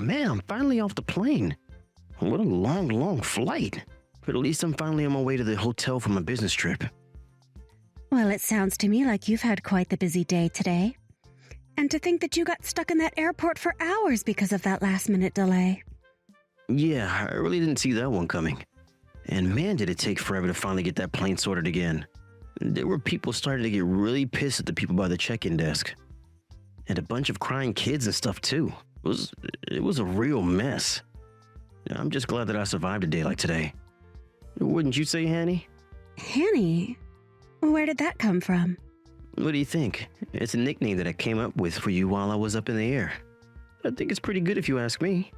man, I'm finally off the plane. What a long flight. But at least I'm finally on my way to the hotel for my business trip. Well, it sounds to me like you've had quite the busy day today. And to think that you got stuck in that airport for hours because of that last-minute delay. Yeah, I really didn't see that one coming. And man, did it take forever to finally get that plane sorted again. There were people starting to get really pissed at the people by the check-in desk. And a bunch of crying kids and stuff too. It was a real mess. I'm just glad that I survived a day like today. Wouldn't you say, Hanny? Hanny? Where did that come from? What do you think? It's a nickname that I came up with for you while I was up in the air. I think it's pretty good if you ask me.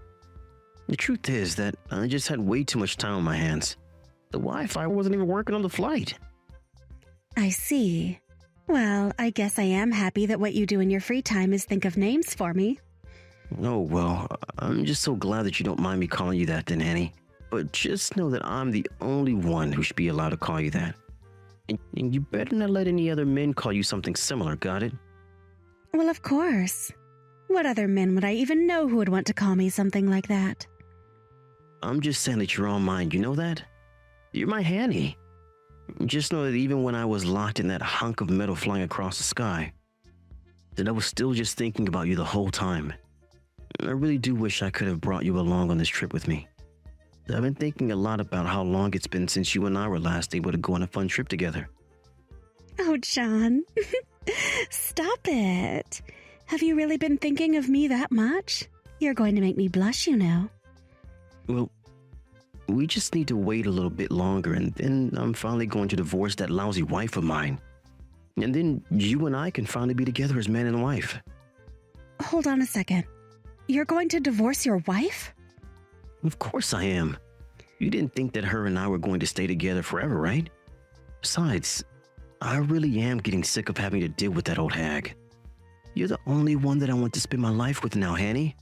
The truth is that I just had way too much time on my hands. The Wi-Fi wasn't even working on the flight. I see. Well, I guess I am happy that what you do in your free time is think of names for me. Oh, well, I'm just so glad that you don't mind me calling you that then, Annie. But just know that I'm the only one who should be allowed to call you that. And you better not let any other men call you something similar, got it? Well, of course. What other men would I even know who would want to call me something like that? I'm just saying that you're on mine, you know that? You're my Hanny. Just know that even when I was locked in that hunk of metal flying across the sky, that I was still just thinking about you the whole time. I really do wish I could have brought you along on this trip with me. I've been thinking a lot about how long it's been since you and I were last able to go on a fun trip together. Oh, John. Stop it. Have you really been thinking of me that much? You're going to make me blush, you know. Well, we just need to wait a little bit longer, and then I'm finally going to divorce that lousy wife of mine. And then you and I can finally be together as man and wife. Hold on a second. You're going to divorce your wife? Of course I am. You didn't think that her and I were going to stay together forever, right? Besides, I really am getting sick of having to deal with that old hag. You're the only one that I want to spend my life with now, Hanny.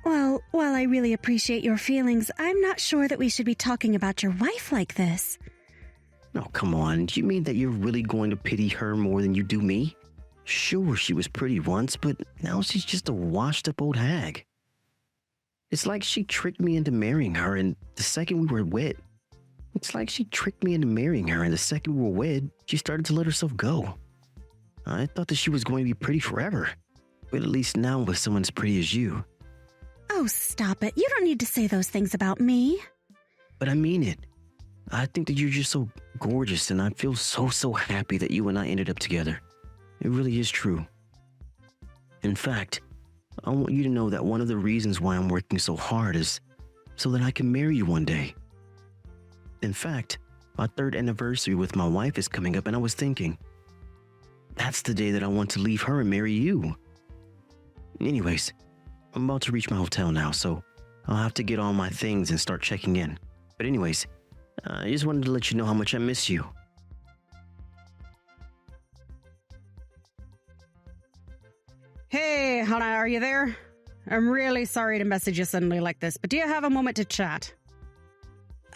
Well, while I really appreciate your feelings, I'm not sure that we should be talking about your wife like this. Oh, come on. Do you mean that you're really going to pity her more than you do me? Sure, she was pretty once, but now she's just a washed-up old hag. It's like she tricked me into marrying her, and the second we were wed, she started to let herself go. I thought that she was going to be pretty forever, but at least now with someone as pretty as you. Oh, stop it. You don't need to say those things about me. But I mean it. I think that you're just so gorgeous, and I feel so happy that you and I ended up together. It really is true. In fact, I want you to know that one of the reasons why I'm working so hard is so that I can marry you one day. In fact, our 3rd anniversary with my wife is coming up, and I was thinking, that's the day that I want to leave her and marry you. Anyways, I'm about to reach my hotel now, so I'll have to get all my things and start checking in. But anyways, I just wanted to let you know how much I miss you. Hey, Hannah, are you there? I'm really sorry to message you suddenly like this, but do you have a moment to chat?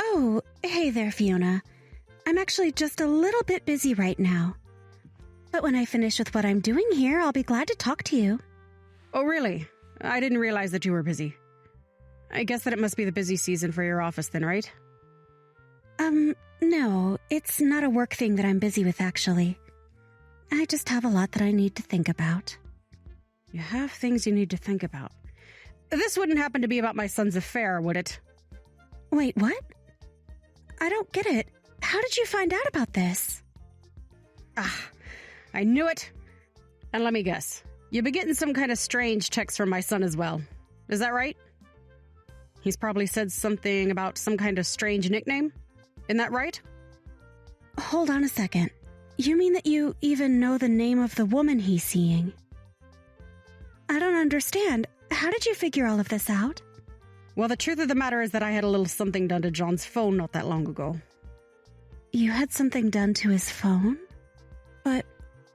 Oh, hey there, Fiona. I'm actually just a little bit busy right now. But when I finish with what I'm doing here, I'll be glad to talk to you. Oh, really? I didn't realize that you were busy. I guess that it must be the busy season for your office then, right? No, it's not a work thing that I'm busy with, actually. I just have a lot that I need to think about. You have things you need to think about. This wouldn't happen to be about my son's affair, would it? Wait, what? I don't get it. How did you find out about this? I knew it. And let me guess. You've been getting some kind of strange texts from my son as well. Is that right? He's probably said something about some kind of strange nickname. Isn't that right? Hold on a second. You mean that you even know the name of the woman he's seeing? I don't understand. How did you figure all of this out? Well, the truth of the matter is that I had a little something done to John's phone not that long ago. You had something done to his phone? But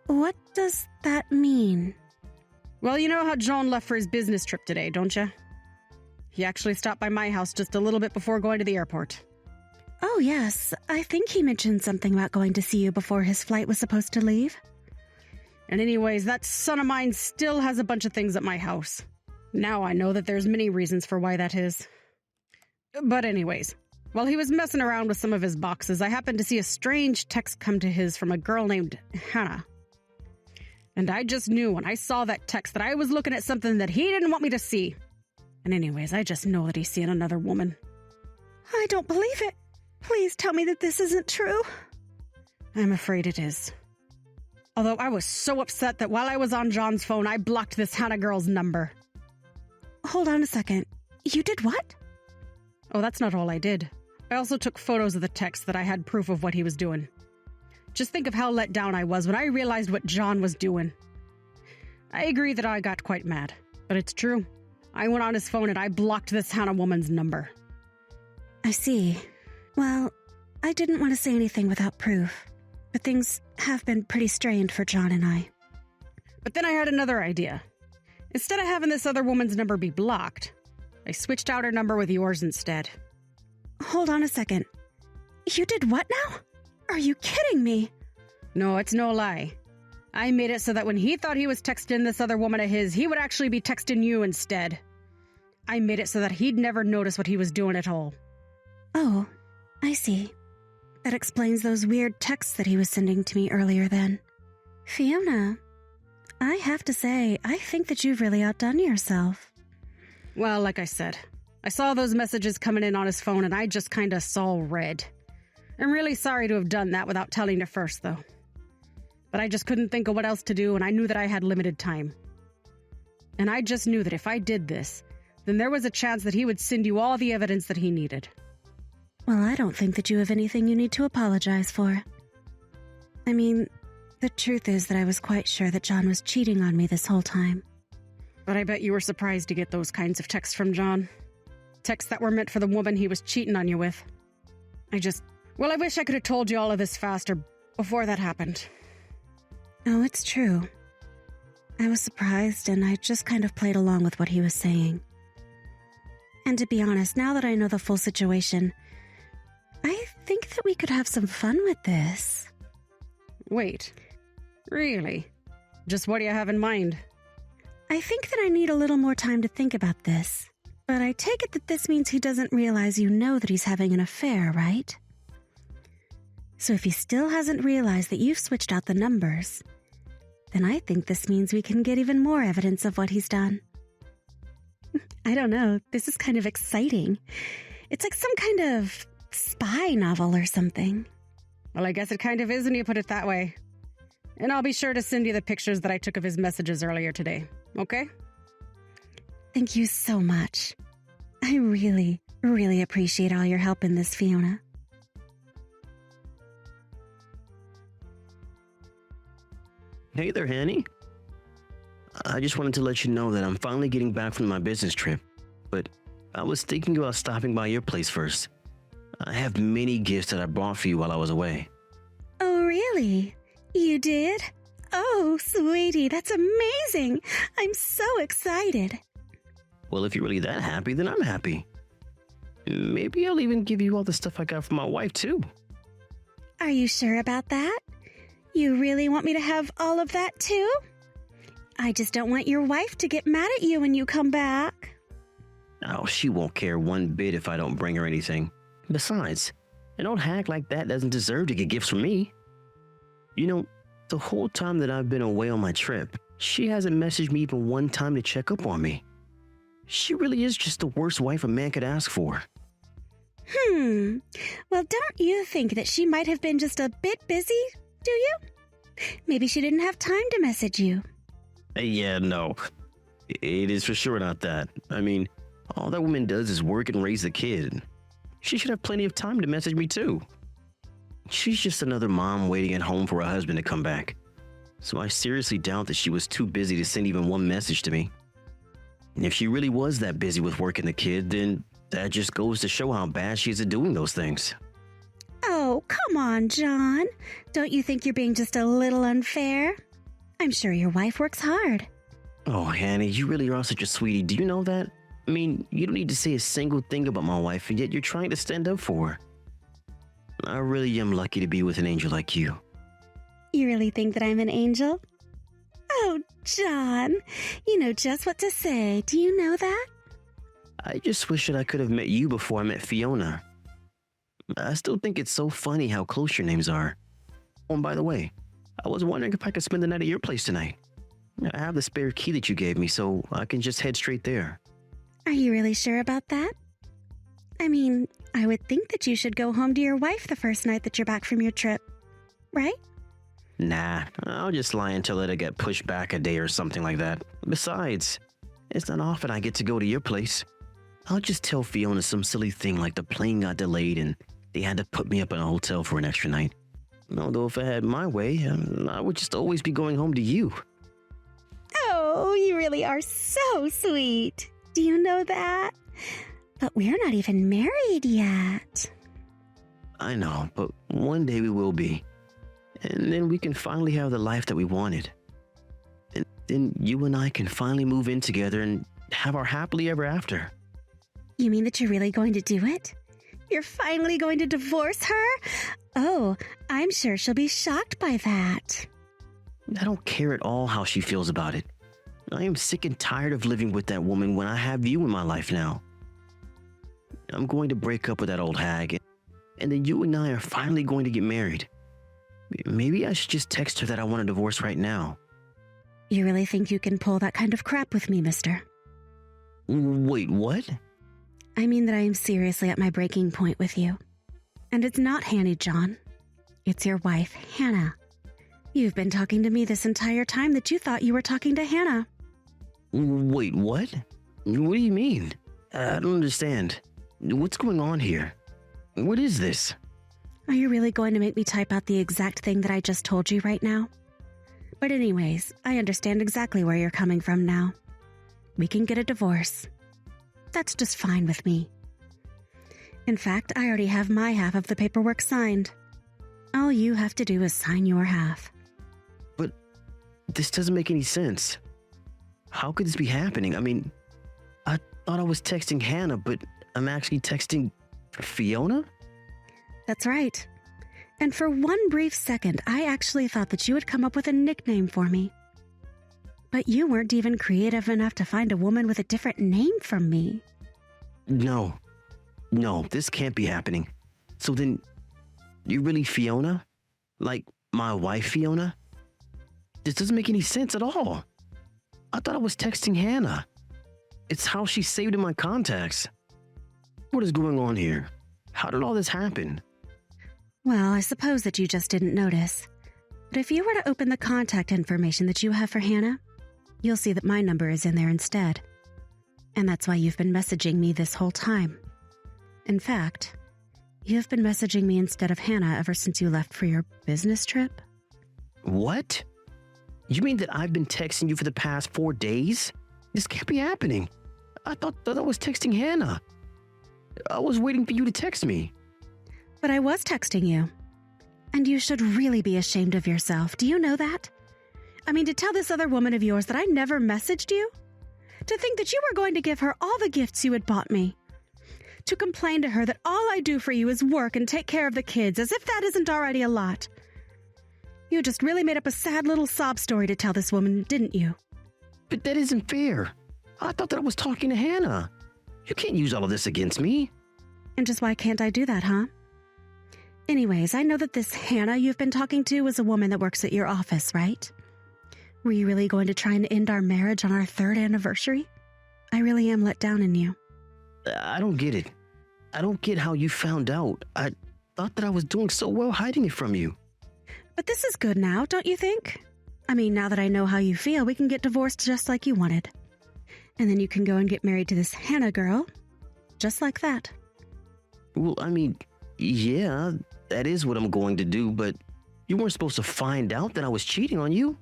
what does that mean? Well, you know how John left for his business trip today, don't you? He actually stopped by my house just a little bit before going to the airport. Oh, yes. I think he mentioned something about going to see you before his flight was supposed to leave. And anyways, that son of mine still has a bunch of things at my house. Now I know that there's many reasons for why that is. But anyways, while he was messing around with some of his boxes, I happened to see a strange text come to his from a girl named Hannah. And I just knew when I saw that text that I was looking at something that he didn't want me to see. And anyways, I just know that he's seeing another woman. I don't believe it. Please tell me that this isn't true. I'm afraid it is. Although I was so upset that while I was on John's phone, I blocked this Hannah girl's number. Hold on a second. You did what? Oh, that's not all I did. I also took photos of the text that I had proof of what he was doing. Just think of how let down I was when I realized what John was doing. I agree that I got quite mad, but it's true. I went on his phone and I blocked this Hannah woman's number. I see. Well, I didn't want to say anything without proof, but things have been pretty strained for John and I. But then I had another idea. Instead of having this other woman's number be blocked, I switched out her number with yours instead. Hold on a second. You did what now? Are you kidding me? No, it's no lie. I made it so that when he thought he was texting this other woman of his, he would actually be texting you instead. I made it so that he'd never notice what he was doing at all. Oh, I see. That explains those weird texts that he was sending to me earlier then. Fiona, I have to say, I think that you've really outdone yourself. Well, like I said, I saw those messages coming in on his phone and I just kinda saw red. I'm really sorry to have done that without telling you first, though. But I just couldn't think of what else to do, and I knew that I had limited time. And I just knew that if I did this, then there was a chance that he would send you all the evidence that he needed. Well, I don't think that you have anything you need to apologize for. I mean, the truth is that I was quite sure that John was cheating on me this whole time. But I bet you were surprised to get those kinds of texts from John. Texts that were meant for the woman he was cheating on you with. I wish I could have told you all of this faster before that happened. Oh, it's true. I was surprised and I just kind of played along with what he was saying. And to be honest, now that I know the full situation, I think that we could have some fun with this. Wait, really? Just what do you have in mind? I think that I need a little more time to think about this. But I take it that this means he doesn't realize you know that he's having an affair, right? So if he still hasn't realized that you've switched out the numbers, then I think this means we can get even more evidence of what he's done. I don't know, this is kind of exciting. It's like some kind of spy novel or something. Well, I guess it kind of is when you put it that way. And I'll be sure to send you the pictures that I took of his messages earlier today, okay? Thank you so much. I really, really appreciate all your help in this, Fiona. Hey there, Hanny. I just wanted to let you know that I'm finally getting back from my business trip, but I was thinking about stopping by your place first. I have many gifts that I bought for you while I was away. Oh, really? You did? Oh, sweetie, that's amazing. I'm so excited. Well, if you're really that happy, then I'm happy. Maybe I'll even give you all the stuff I got from my wife, too. Are you sure about that? You really want me to have all of that, too? I just don't want your wife to get mad at you when you come back. Oh, she won't care one bit if I don't bring her anything. Besides, an old hack like that doesn't deserve to get gifts from me. You know, the whole time that I've been away on my trip, she hasn't messaged me even one time to check up on me. She really is just the worst wife a man could ask for. Well, don't you think that she might have been just a bit busy, do you? Maybe she didn't have time to message you. Yeah, no. It is for sure not that. I mean, all that woman does is work and raise the kid. She should have plenty of time to message me too. She's just another mom waiting at home for her husband to come back. So I seriously doubt that she was too busy to send even one message to me. And if she really was that busy with work and the kid, then that just goes to show how bad she is at doing those things. Oh, come on, John. Don't you think you're being just a little unfair? I'm sure your wife works hard. Oh, Hanny, you really are such a sweetie. Do you know that? I mean, you don't need to say a single thing about my wife, and yet you're trying to stand up for her. I really am lucky to be with an angel like you. You really think that I'm an angel? Oh, John, you know just what to say. Do you know that? I just wish that I could have met you before I met Fiona. I still think it's so funny how close your names are. Oh, and by the way, I was wondering if I could spend the night at your place tonight. I have the spare key that you gave me, so I can just head straight there. Are you really sure about that? I mean, I would think that you should go home to your wife the first night that you're back from your trip, right? Nah, I'll just lie until it'll get pushed back a day or something like that. Besides, it's not often I get to go to your place. I'll just tell Fiona some silly thing like the plane got delayed and they had to put me up in a hotel for an extra night. Although if I had my way, I would just always be going home to you. Oh, you really are so sweet. Do you know that? But we're not even married yet. I know, but one day we will be. And then we can finally have the life that we wanted. And then you and I can finally move in together and have our happily ever after. You mean that you're really going to do it? You're finally going to divorce her? Oh, I'm sure she'll be shocked by that. I don't care at all how she feels about it. I am sick and tired of living with that woman when I have you in my life now. I'm going to break up with that old hag, and then you and I are finally going to get married. Maybe I should just text her that I want a divorce right now. You really think you can pull that kind of crap with me, mister? Wait, what? I mean that I am seriously at my breaking point with you. And it's not Hanny, John. It's your wife, Hannah. You've been talking to me this entire time that you thought you were talking to Hannah. Wait, what? What do you mean? I don't understand. What's going on here? What is this? Are you really going to make me type out the exact thing that I just told you right now? But anyways, I understand exactly where you're coming from now. We can get a divorce. That's just fine with me. In fact, I already have my half of the paperwork signed. All you have to do is sign your half. But this doesn't make any sense. How could this be happening? I mean, I thought I was texting Hannah, but I'm actually texting Fiona? That's right. And for one brief second, I actually thought that you would come up with a nickname for me. But you weren't even creative enough to find a woman with a different name from me. No, this can't be happening. So then, you're really Fiona? Like, my wife Fiona? This doesn't make any sense at all. I thought I was texting Hannah. It's how she's saved in my contacts. What is going on here? How did all this happen? Well, I suppose that you just didn't notice. But if you were to open the contact information that you have for Hannah, you'll see that my number is in there instead. And that's why you've been messaging me this whole time. In fact, you've been messaging me instead of Hannah ever since you left for your business trip. What? You mean that I've been texting you for the past 4 days? This can't be happening. I thought that I was texting Hannah. I was waiting for you to text me. But I was texting you. And you should really be ashamed of yourself. Do you know that? I mean, to tell this other woman of yours that I never messaged you? To think that you were going to give her all the gifts you had bought me? To complain to her that all I do for you is work and take care of the kids, as if that isn't already a lot? You just really made up a sad little sob story to tell this woman, didn't you? But that isn't fair. I thought that I was talking to Hannah. You can't use all of this against me. And just why can't I do that, huh? Anyways, I know that this Hannah you've been talking to is a woman that works at your office, right? Were you really going to try and end our marriage on our 3rd anniversary? I really am let down in you. I don't get it. I don't get how you found out. I thought that I was doing so well hiding it from you. But this is good now, don't you think? I mean, now that I know how you feel, we can get divorced just like you wanted. And then you can go and get married to this Hannah girl. Just like that. Well, I mean, yeah, that is what I'm going to do, but you weren't supposed to find out that I was cheating on you.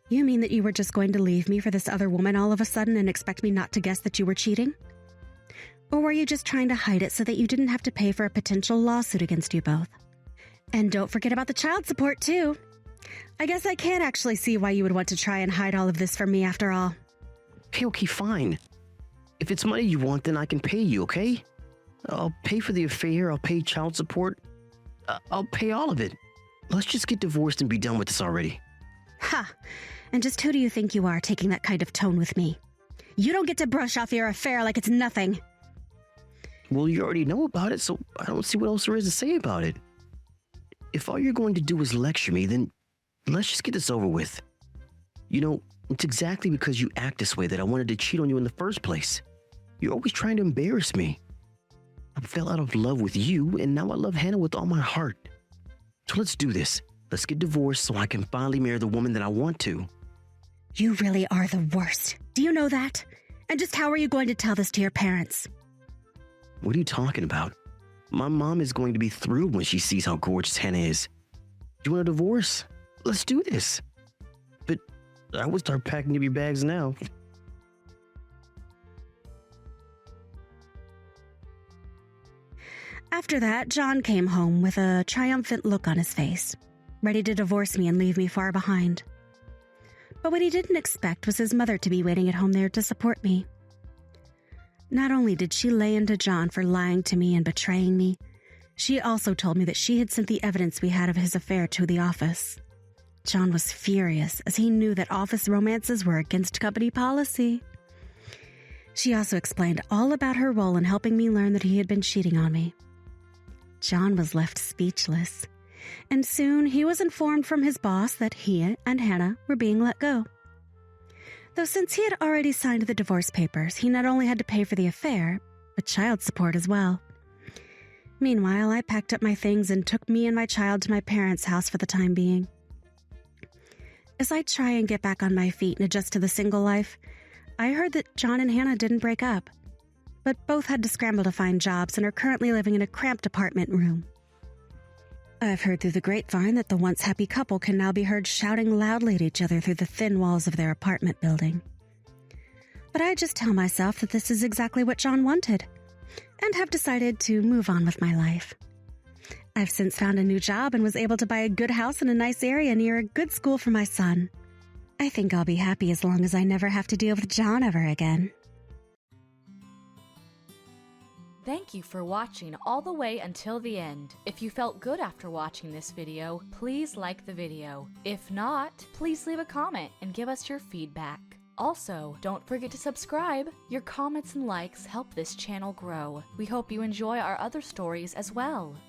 You mean that you were just going to leave me for this other woman all of a sudden and expect me not to guess that you were cheating? Or were you just trying to hide it so that you didn't have to pay for a potential lawsuit against you both? And don't forget about the child support, too. I guess I can't actually see why you would want to try and hide all of this from me after all. Okay, fine. If it's money you want, then I can pay you, okay? I'll pay for the affair, I'll pay child support. I'll pay all of it. Let's just get divorced and be done with this already. Ha! And just who do you think you are taking that kind of tone with me? You don't get to brush off your affair like it's nothing. Well, you already know about it, so I don't see what else there is to say about it. If all you're going to do is lecture me, then let's just get this over with. You know, it's exactly because you act this way that I wanted to cheat on you in the first place. You're always trying to embarrass me. I fell out of love with you, and now I love Hannah with all my heart. So let's do this. Let's get divorced so I can finally marry the woman that I want to. You really are the worst. Do you know that? And just how are you going to tell this to your parents? What are you talking about? My mom is going to be thrilled when she sees how gorgeous Hannah is. Do you want a divorce? Let's do this. But I would start packing up your bags now. After that, John came home with a triumphant look on his face, ready to divorce me and leave me far behind. But what he didn't expect was his mother to be waiting at home there to support me. Not only did she lay into John for lying to me and betraying me, she also told me that she had sent the evidence we had of his affair to the office. John was furious, as he knew that office romances were against company policy. She also explained all about her role in helping me learn that he had been cheating on me. John was left speechless, and soon he was informed from his boss that he and Hannah were being let go. Though since he had already signed the divorce papers, he not only had to pay for the affair, but child support as well. Meanwhile, I packed up my things and took me and my child to my parents' house for the time being. As I try and get back on my feet and adjust to the single life, I heard that John and Hannah didn't break up, but both had to scramble to find jobs and are currently living in a cramped apartment room. I've heard through the grapevine that the once happy couple can now be heard shouting loudly at each other through the thin walls of their apartment building. But I just tell myself that this is exactly what John wanted, and have decided to move on with my life. I've since found a new job and was able to buy a good house in a nice area near a good school for my son. I think I'll be happy as long as I never have to deal with John ever again. Thank you for watching all the way until the end. If you felt good after watching this video, please like the video. If not, please leave a comment and give us your feedback. Also, don't forget to subscribe. Your comments and likes help this channel grow. We hope you enjoy our other stories as well.